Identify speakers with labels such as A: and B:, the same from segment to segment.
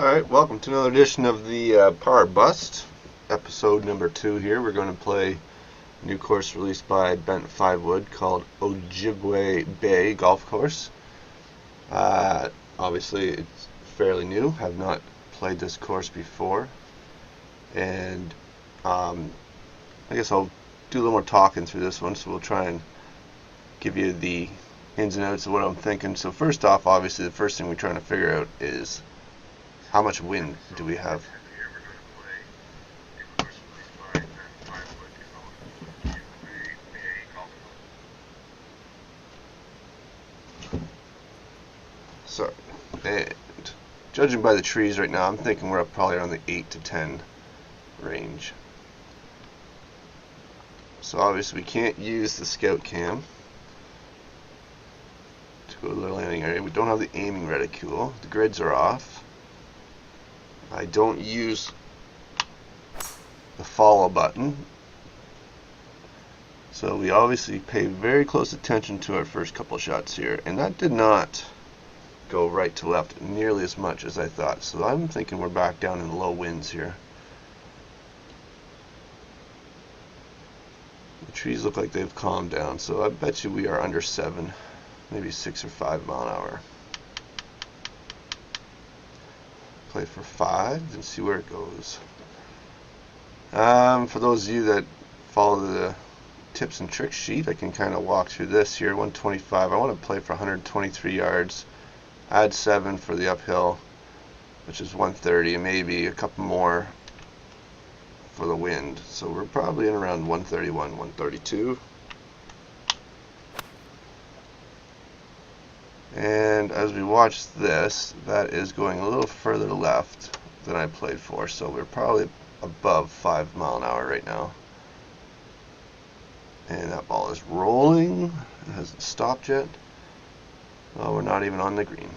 A: Alright, welcome to another edition of the Power Bust, episode number 2 here. We're going to play a new course released by Bent Fivewood called Ojibway Bay Golf Course. Obviously, it's fairly new. Have not played this course before. And I guess I'll do a little more talking through this one, so we'll try and give you the ins and outs of what I'm thinking. So first off, obviously, the first thing we're trying to figure out is how much wind do we have? So, and judging by the trees right now, I'm thinking we're up probably around the 8 to 10 range. So obviously we can't use the scout cam to go to the landing area. We don't have the aiming reticule. The grids are off. I don't use the follow button. So we obviously pay very close attention to our first couple shots here, and that did not go right to left nearly as much as I thought. So I'm thinking we're back down in the low winds here. The trees look like they've calmed down, so I bet you we are under 7, maybe 6 or 5 mile an hour. Play for 5 and see where it goes. For those of you that follow the tips and tricks sheet, I can kind of walk through this here. 125. I want to play for 123 yards. Add 7 for the uphill, which is 130, and maybe a couple more for the wind. So we're probably in around 131, 132. And as we watch this, that is going a little further left than I played for, so we're probably above 5 mile an hour right now. And that ball is rolling. It hasn't stopped yet. Oh, we're not even on the green.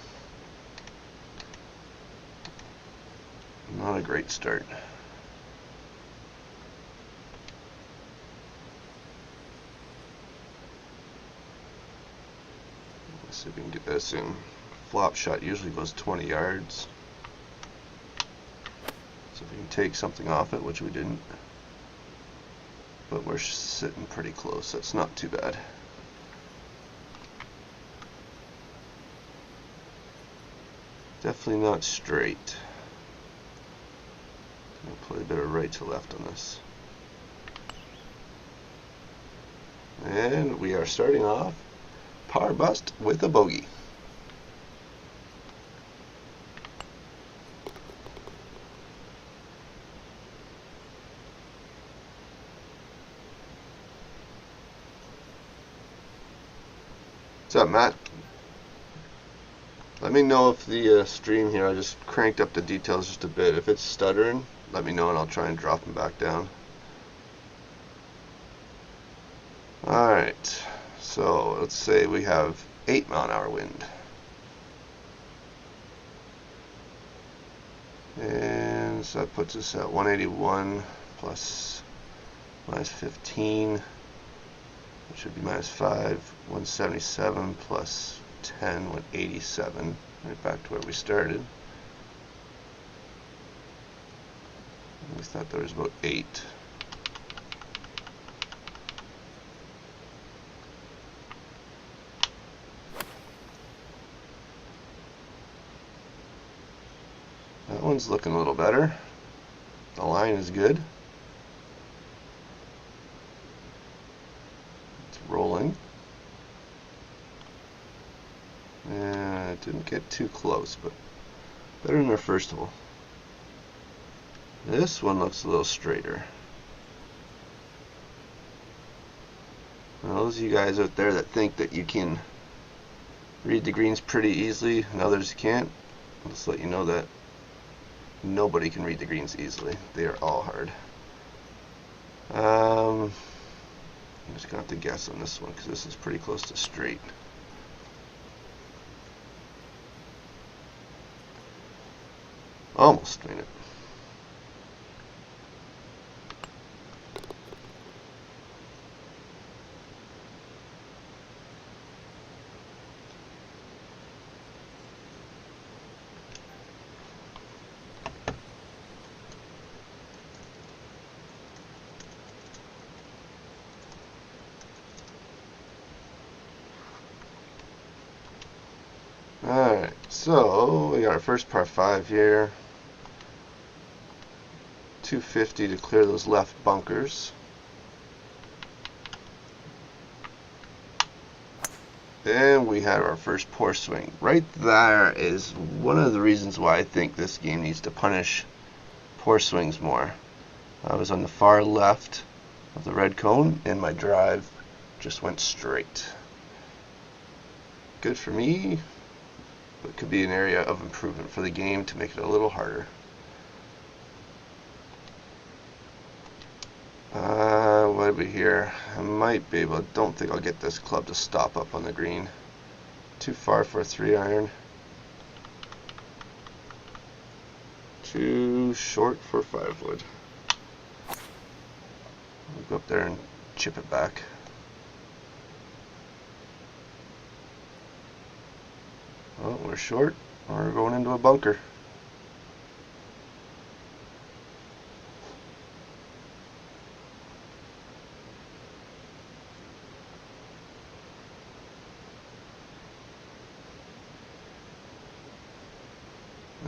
A: Not a great start. Let's see if we can get this in. Flop shot usually goes 20 yards. So if we can take something off it, which we didn't. But we're sitting pretty close. That's not too bad. Definitely not straight. I'll play a bit of right to left on this. And we are starting off Power Bust with a bogey. What's up, Matt? Let me know if the stream here, I just cranked up the details just a bit. If it's stuttering, let me know and I'll try and drop them back down. Alright, so let's say we have 8 mile an hour wind. And so that puts us at 181 plus minus 15, which should be minus 5, 177 plus 10, 187, right back to where we started. We thought there was about 8. That one's looking a little better. The line is good. It's rolling. And it didn't get too close, but better than our first hole. This one looks a little straighter. Now, those of you guys out there that think that you can read the greens pretty easily and others can't, I'll just let you know that nobody can read the greens easily. They are all hard. I'm just going to have to guess on this one because this is pretty close to straight. Almost made it. So we got our first par 5 here. 250 to clear those left bunkers. And we had our first poor swing. Right there is one of the reasons why I think this game needs to punish poor swings more. I was on the far left of the red cone and my drive just went straight. Good for me, but could be an area of improvement for the game to make it a little harder. What do we here? I might be able, don't think I'll get this club to stop up on the green. Too far for a 3-iron. Too short for 5-wood. I'll go up there and chip it back. Oh, we're short. We're going into a bunker.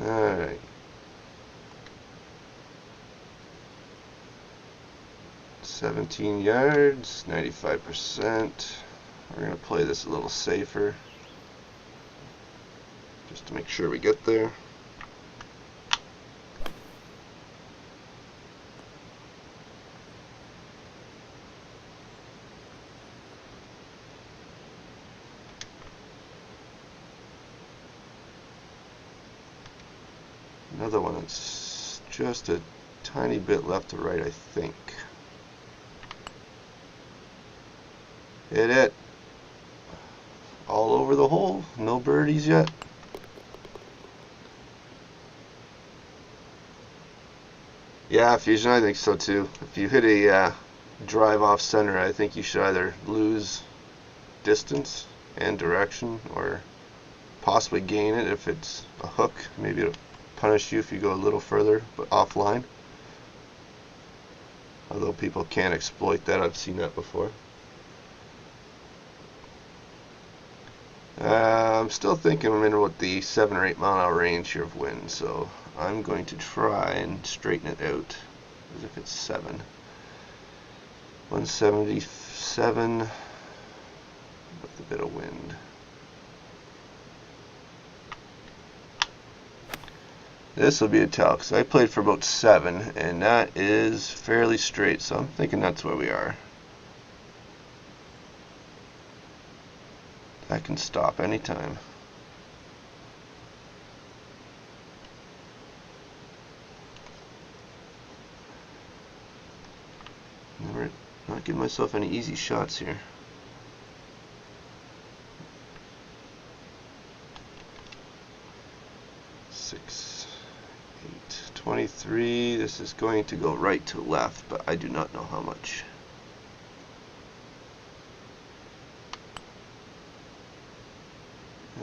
A: Alright. 17 yards, 95%. We're going to play this a little safer, just to make sure we get there. Another one that's just a tiny bit left to right, I think. Hit it. All over the hole. No birdies yet. Yeah, Fusion, I think so too. If you hit a drive off center, I think you should either lose distance and direction or possibly gain it if it's a hook. Maybe it'll punish you if you go a little further but offline. Although people can exploit that, I've seen that before. I'm still thinking I'm in with the 7 or 8 mile an hour range here of wind, so I'm going to try and straighten it out as if it's 7. 177 with a bit of wind. This will be a tell because I played for about 7 and that is fairly straight, so I'm thinking that's where we are. That can stop anytime. Not giving myself any easy shots here. Six, 8, 23. This is going to go right to left, but I do not know how much.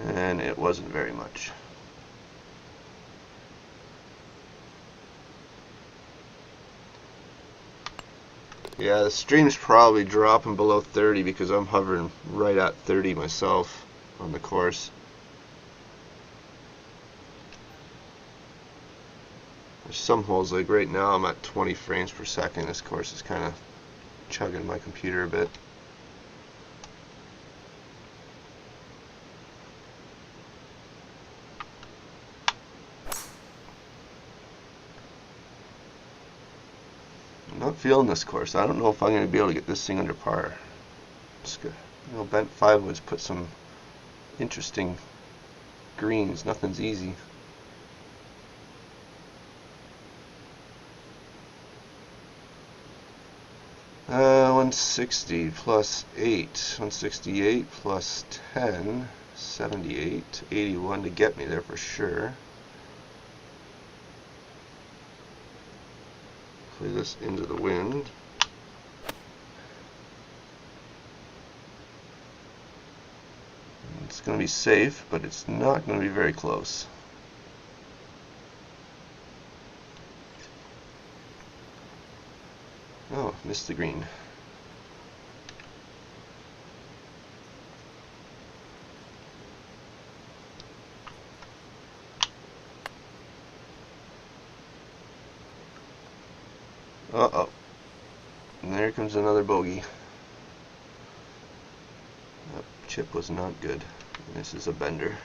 A: And it wasn't very much. Yeah, the stream's probably dropping below 30 because I'm hovering right at 30 myself on the course. There's some holes, like right now I'm at 20 frames per second. This course is kind of chugging my computer a bit. I'm not feeling this course. I don't know if I'm going to be able to get this thing under par. It's good. You know, bent 5-woods put some interesting greens. Nothing's easy. Uh, 160 plus 8. 168 plus 10. 78. 81 to get me there for sure. Play this into the wind. It's going to be safe, but it's not going to be very close. Oh, missed the green. Uh-oh. And there comes another bogey. That chip was not good. This is a bender.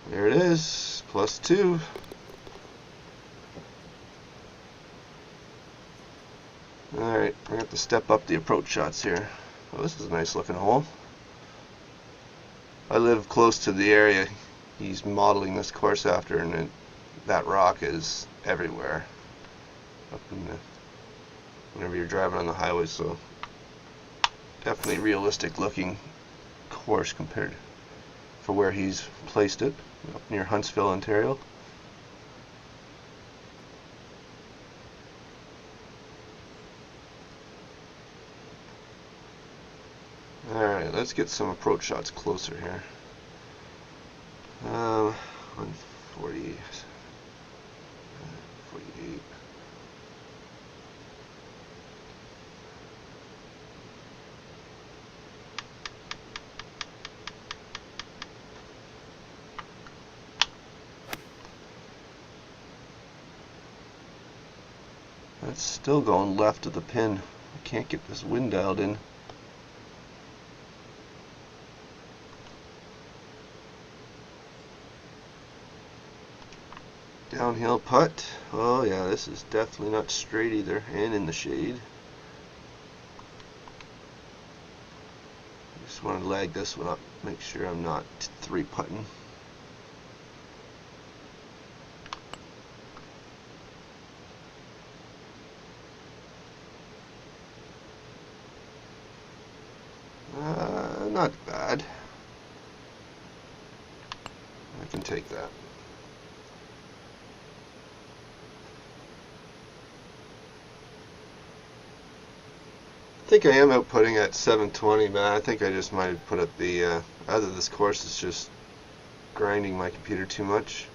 A: There it is, +2. Alright, I have to step up the approach shots here. Oh, this is a nice looking hole. I live close to the area he's modeling this course after, and that rock is everywhere up in the, whenever you're driving on the highway, so definitely realistic looking course compared for where he's placed it, up near Huntsville, Ontario. Alright, let's get some approach shots closer here. 140, 48. That's still going left of the pin. I can't get this wind dialed in. Downhill putt. Oh yeah, this is definitely not straight either, and in the shade. Just want to lag this one up, make sure I'm not 3-putting. Not bad. I can take that. I think I am outputting at 720, but I think I just might have put up the either this course is just grinding my computer too much.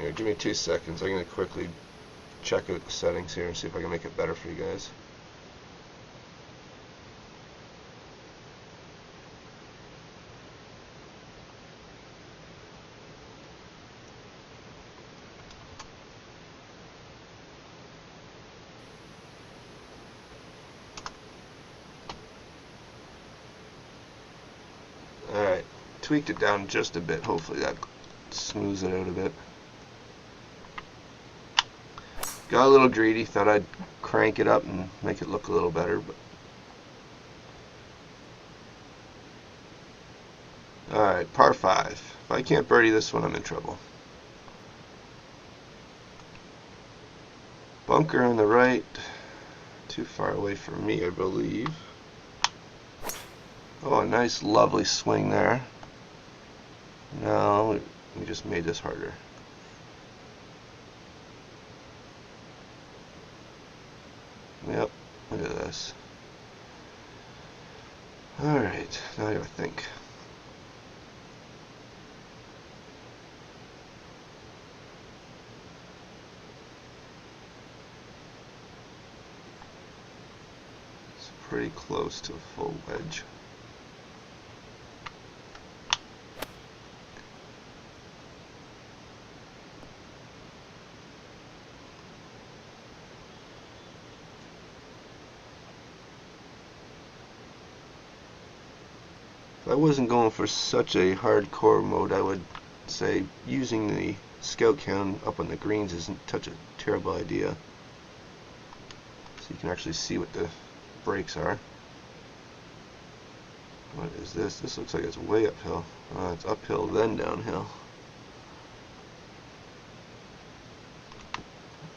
A: Here, give me 2 seconds. I'm going to quickly check out the settings here and see if I can make it better for you guys. Alright, tweaked it down just a bit. Hopefully that smooths it out a bit. Got a little greedy, thought I'd crank it up and make it look a little better. But alright, par 5. If I can't birdie this one, I'm in trouble. Bunker on the right. Too far away from me, I believe. Oh, a nice lovely swing there. No, we just made this harder. Yep, look at this. Alright, now I gotta think. It's pretty close to a full wedge. If I wasn't going for such a hardcore mode, I would say using the scout cam up on the greens isn't such a terrible idea. So you can actually see what the breaks are. What is this? This looks like it's way uphill. It's uphill then downhill.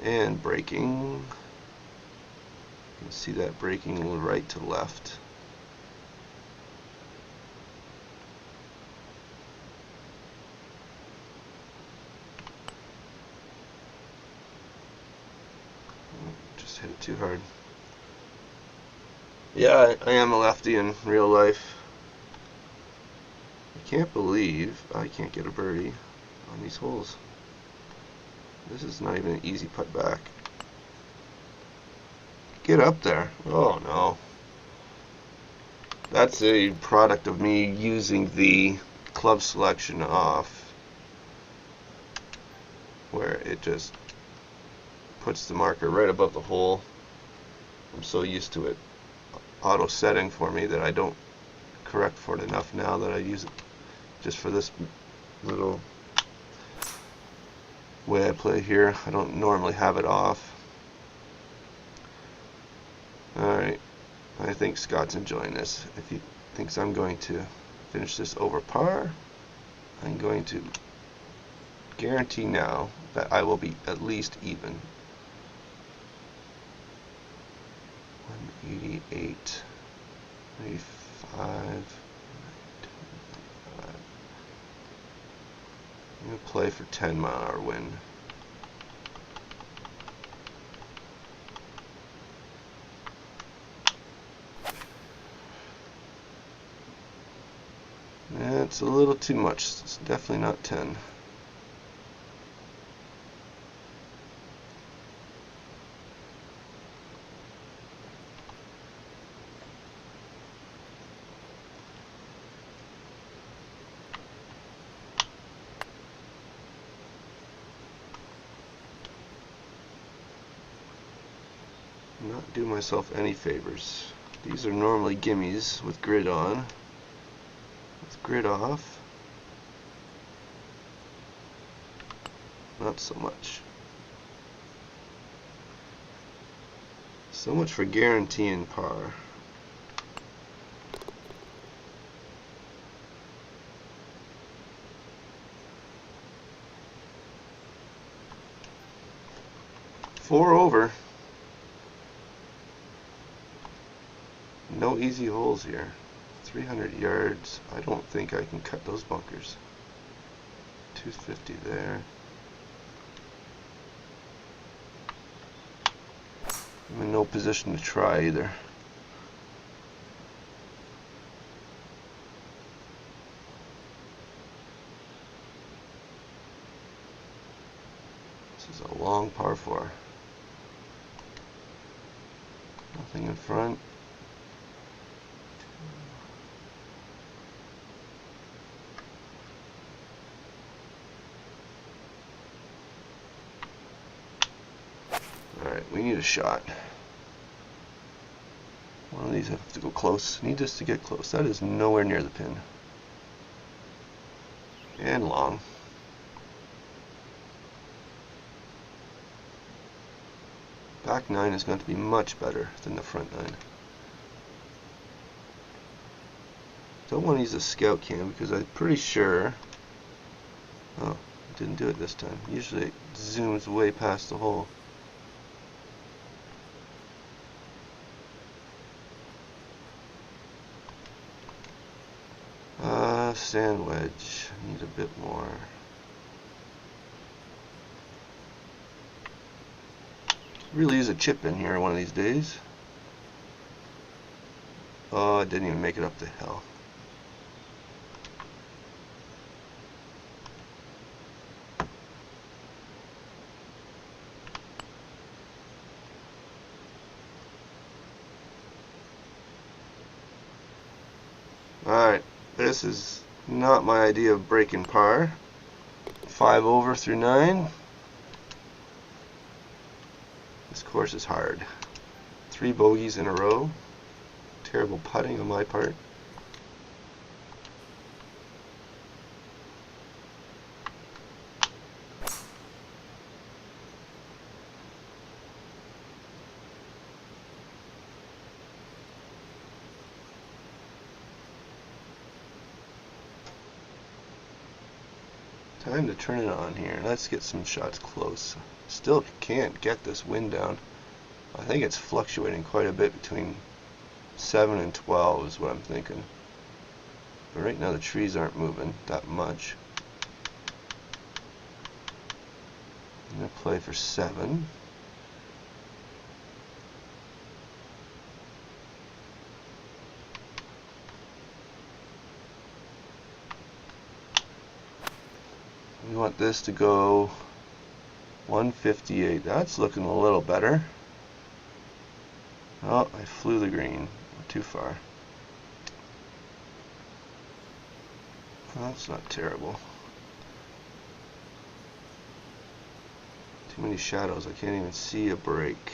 A: And braking. You can see that braking right to left. Just hit it too hard. Yeah, I am a lefty in real life. I can't believe I can't get a birdie on these holes. This is not even an easy putt back. Get up there. Oh no. That's a product of me using the club selection off, where it just puts the marker right above the hole. I'm so used to it auto setting for me that I don't correct for it enough now that I use it just for this little way I play here. I don't normally have it off. Alright, I think Scott's enjoying this. If he thinks I'm going to finish this over par, I'm going to guarantee now that I will be at least even. 188, 95. I'm going to play for 10-mile-an-hour wind. Yeah, it's a little too much. It's definitely not 10. Not do myself any favors. These are normally gimmies with grid on. With grid off, not so much. So much for guaranteeing par. Four over. No easy holes here. 300 yards. I don't think I can cut those bunkers. 250 there. I'm in no position to try either. This is a long par 4. Nothing in front. Alright, we need a shot. One of these have to go close. Need this to get close. That is nowhere near the pin. And long. Back 9 is going to be much better than the front 9. Don't want to use a scout cam because I'm pretty sure. Oh, it didn't do it this time. Usually it zooms way past the hole. Sand wedge. Need a bit more. Really use a chip in here one of these days. Oh, I didn't even make it up the hill. Alright, this is not my idea of breaking par. 5 over through 9. This course is hard. 3 bogeys in a row. Terrible putting on my part. Time to turn it on here. Let's get some shots close. Still can't get this wind down. I think it's fluctuating quite a bit between 7 and 12 is what I'm thinking. But right now the trees aren't moving that much. I'm going to play for 7. We want this to go 158. That's looking a little better. Oh, I flew the green. Too far. That's not terrible. Too many shadows. I can't even see a break.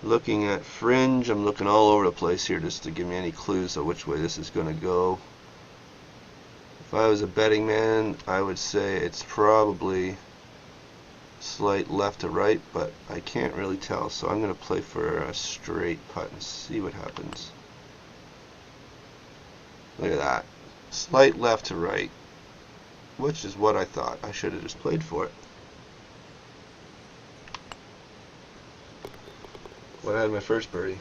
A: Looking at fringe, I'm looking all over the place here just to give me any clues of which way this is going to go. If I was a betting man, I would say it's probably slight left to right, but I can't really tell, so I'm going to play for a straight putt and see what happens. Look at that. Slight left to right, which is what I thought. I should have just played for it. When I had my first birdie.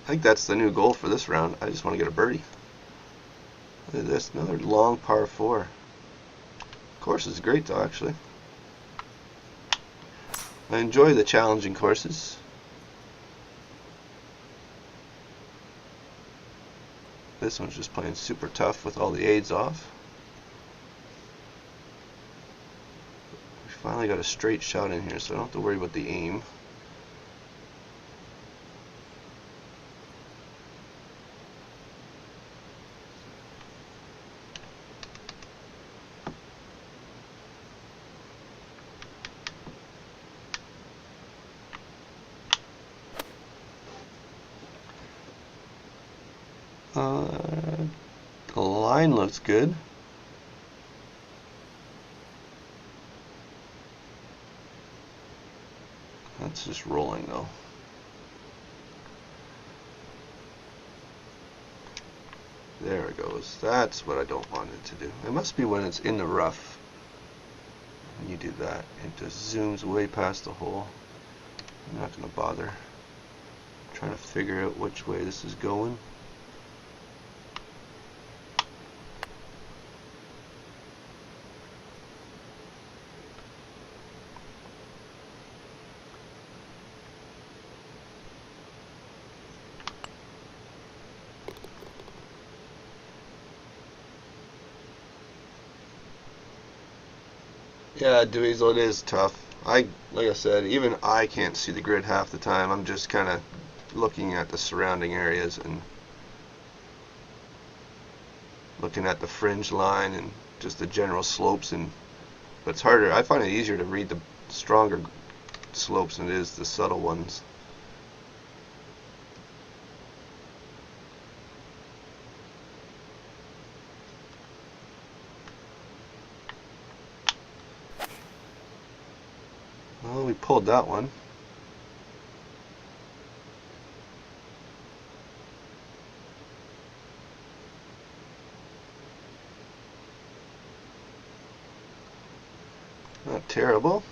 A: I think that's the new goal for this round. I just want to get a birdie. Look at this, another long par 4. Course is great though, actually. I enjoy the challenging courses. This one's just playing super tough with all the aids off. We finally got a straight shot in here, so I don't have to worry about the aim. The line looks good. That's just rolling though. There it goes. That's what I don't want it to do. It must be when it's in the rough. When you do that, it just zooms way past the hole. I'm not going to bother. I'm trying to figure out which way this is going. Yeah, Dweezil, it is tough. Like I said, even I can't see the grid half the time. I'm just kind of looking at the surrounding areas and looking at the fringe line and just the general slopes. But it's harder. I find it easier to read the stronger slopes than it is the subtle ones. Well, we pulled that one. Not terrible.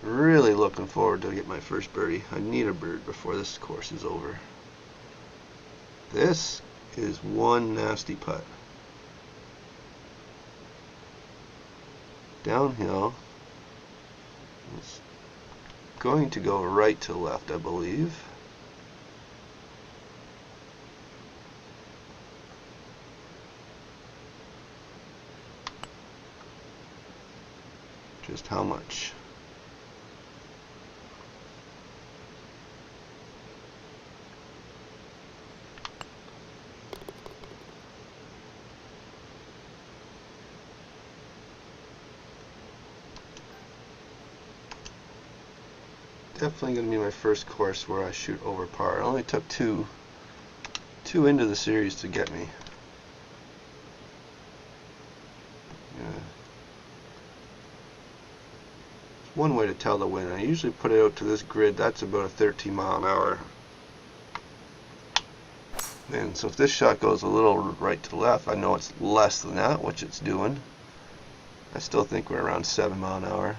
A: Really looking forward to get my first birdie. I need a bird before this course is over. This is one nasty putt. Downhill. It's going to go right to left, I believe. Just how much? Definitely going to be my first course where I shoot over par. It only took two into the series to get me. Yeah. One way to tell the wind. I usually put it out to this grid. That's about a 13 mile an hour. And so if this shot goes a little right to left, I know it's less than that, which it's doing. I still think we're around 7 mile an hour.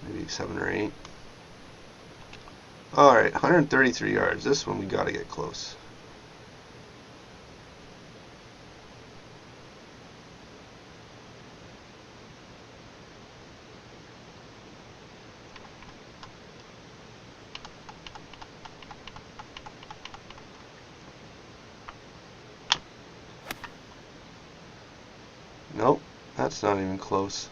A: Maybe 7 or 8. Alright, 133 yards. This one we got to get close. Nope, that's not even close.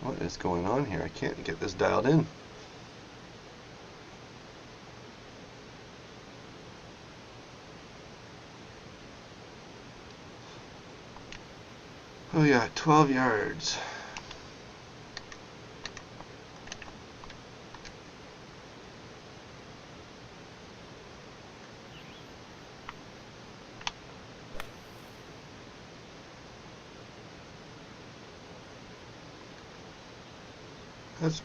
A: What is going on here? I can't get this dialed in. Oh yeah, 12 yards. That's,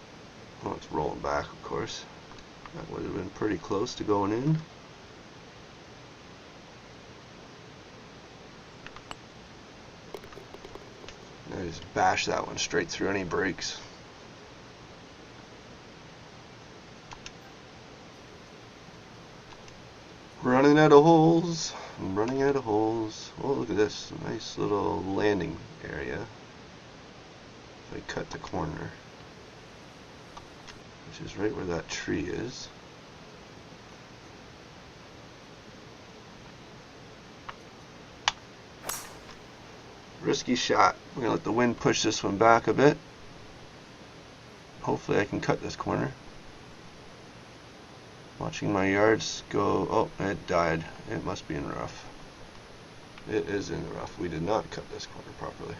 A: well, it's rolling back, of course. That would have been pretty close to going in. I just bash that one straight through any brakes. Running out of holes. I'm running out of holes. Oh, look at this. Nice little landing area. If I cut the corner, which is right where that tree is. Risky shot. We're going to let the wind push this one back a bit. Hopefully I can cut this corner. Watching my yards go. Oh, it died. It must be in rough. It is in the rough. We did not cut this corner properly.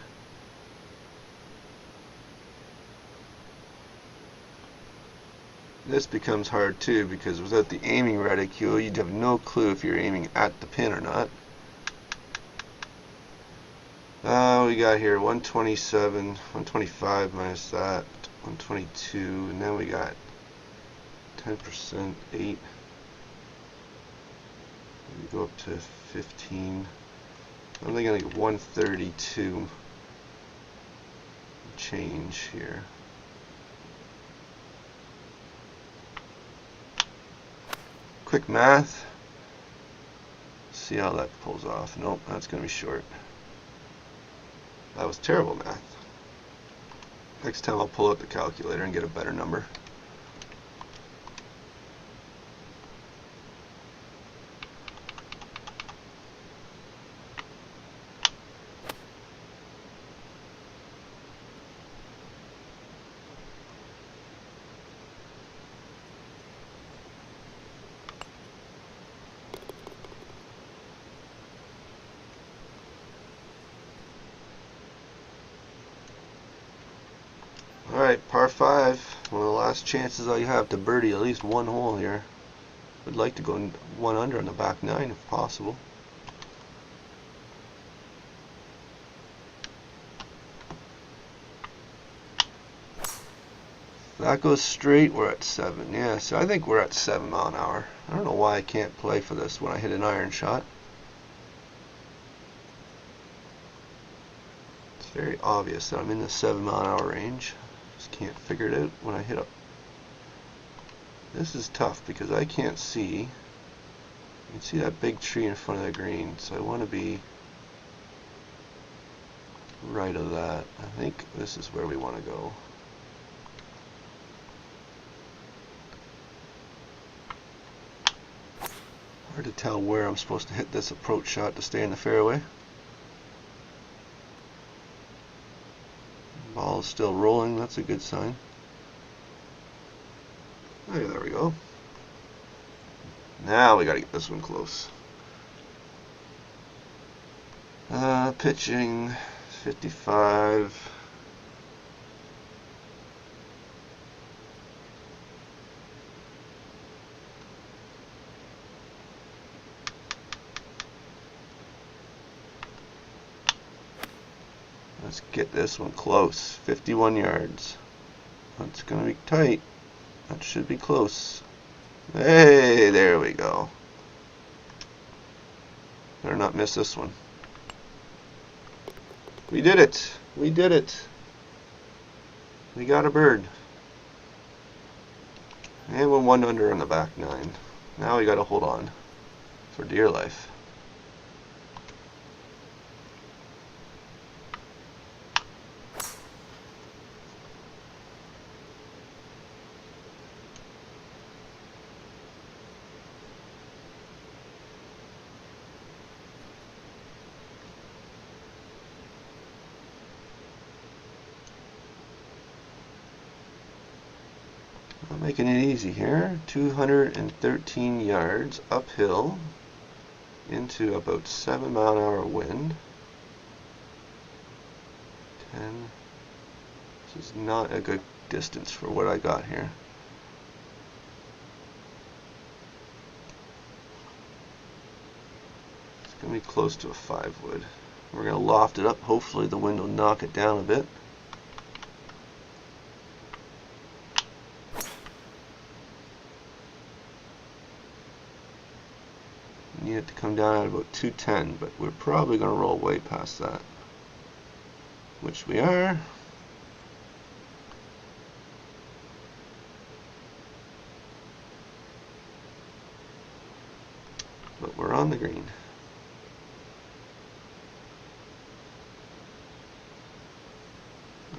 A: This becomes hard too, because without the aiming reticule, you'd have no clue if you're aiming at the pin or not. We got here 127, 125 minus that, 122, and then we got 10%, 8. We go up to 15. I'm only going to get 132 change here. Quick math. See how that pulls off. Nope, that's going to be short. That was terrible math. Next time I'll pull out the calculator and get a better number. Alright, par 5. One of the last chances I have to birdie at least one hole here. Would like to go one under on the back 9 if possible. If that goes straight, we're at 7. Yeah, so I think we're at 7 mile an hour. I don't know why I can't play for this when I hit an iron shot. It's very obvious that I'm in the 7 mile an hour range. Just can't figure it out when I hit up. This is tough because I can't see. You can see that big tree in front of the green, so I want to be right of that. I think this is where we want to go. Hard to tell where I'm supposed to hit this approach shot to stay in the fairway. Ball is still rolling, that's a good sign. Okay, there we go. Now we gotta get this one close. Pitching 55. Let's get this one close. 51 yards. That's gonna be tight. That should be close. Hey, there we go. Better not miss this one. We did it. We did it. We got a bird. And we're one under on the back 9. Now we gotta hold on for dear life. Making it easy here. 213 yards uphill into about 7-mile-an-hour wind. 10. This is not a good distance for what I got here. It's going to be close to a 5-wood. We're going to loft it up. Hopefully the wind will knock it down a bit. Need it to come down at about 210, but we're probably going to roll way past that, which we are. But we're on the green.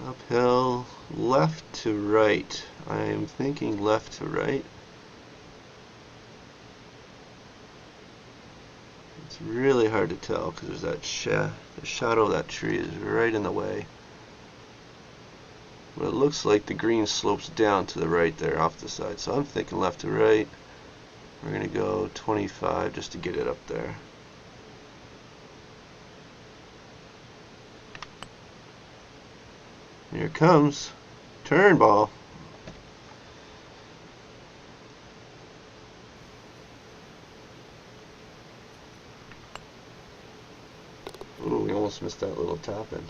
A: Uphill, left to right. I am thinking left to right. It's really hard to tell because there's that the shadow of that tree is right in the way. But it looks like the green slopes down to the right there off the side. So I'm thinking left to right. We're going to go 25 just to get it up there. Here it comes. Turn ball. Ooh, we almost missed that little tap in.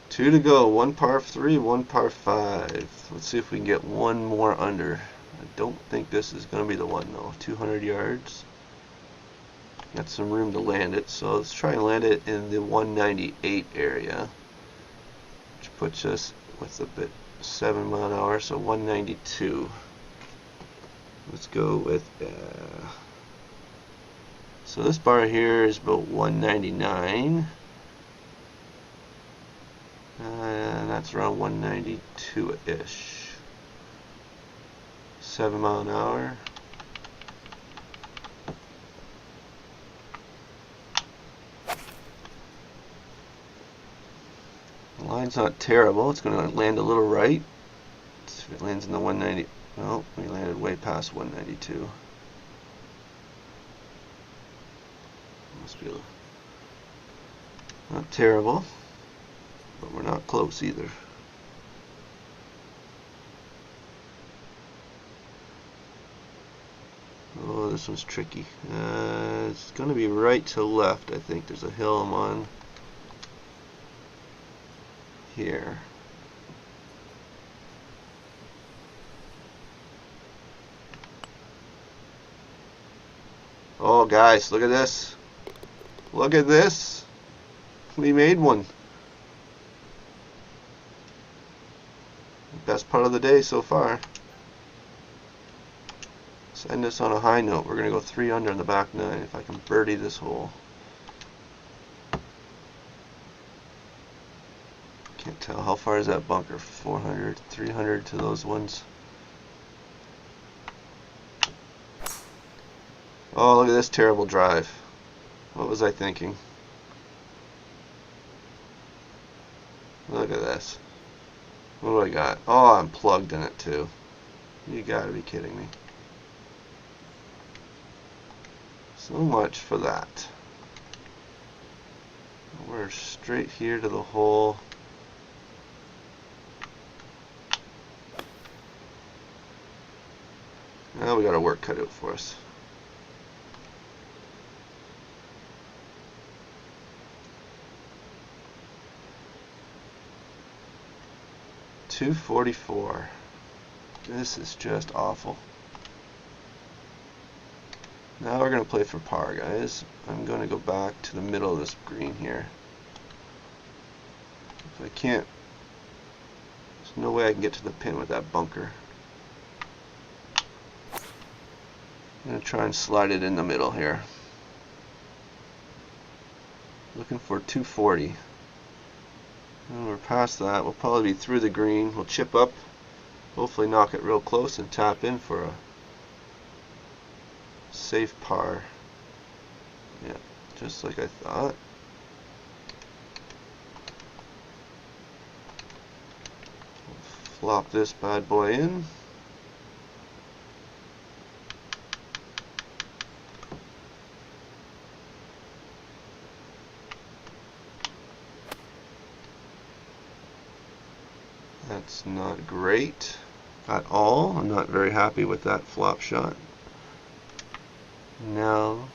A: Two to go. One par 3, one par 5. Let's see if we can get one more under. I don't think this is going to be the one though. 200 yards. Got some room to land it, so let's try and land it in the 198 area, which puts us with a bit 7 mile an hour, so 192. Let's go with so this bar here is about 199, and that's around 192-ish. 7 mile an hour. The line's not terrible. It's going to land a little right. If it lands in the 190, well, we landed way past 192. Must be not terrible, but we're not close either. Oh, this one's tricky. It's going to be right to left. I think there's a hill I'm on here. Oh guys, look at this. Look at this. We made one. Best part of the day so far. Let's end this on a high note. We're going to go 3 under in the back 9 if I can birdie this hole. Can't tell. How far is that bunker? 400, 300 to those ones. Oh, look at this terrible drive. What was I thinking? Look at this. What do I got? Oh, I'm plugged in it too. You gotta be kidding me. So much for that. We're straight here to the hole. Now we got our work cut out for us. .244. This is just awful. Now we're going to play for par, guys. I'm going to go back to the middle of this green here. If I can't, there's no way I can get to the pin with that bunker. I'm going to try and slide it in the middle here. Looking for 240. When we're past that, we'll probably be through the green. We'll chip up, hopefully knock it real close and tap in for a safe par. Yeah, just like I thought. Plop this bad boy in. That's not great at all. I'm not very happy with that flop shot. Now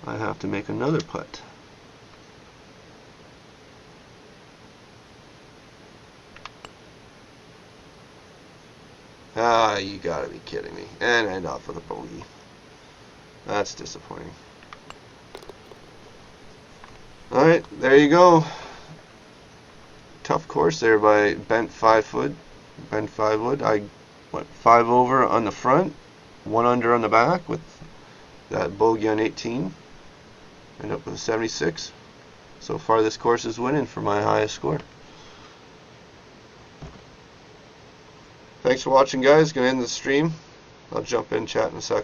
A: I have to make another putt. Ah, you gotta be kidding me. And end off with a bogey. That's disappointing. Alright, there you go. Tough course there by bent 5 wood. I went 5 over on the front, 1 under on the back with that bogey on 18. End up with a 76. So far this course is winning for my highest score. Thanks for watching, guys. Gonna end the stream. I'll jump in, chat in a sec.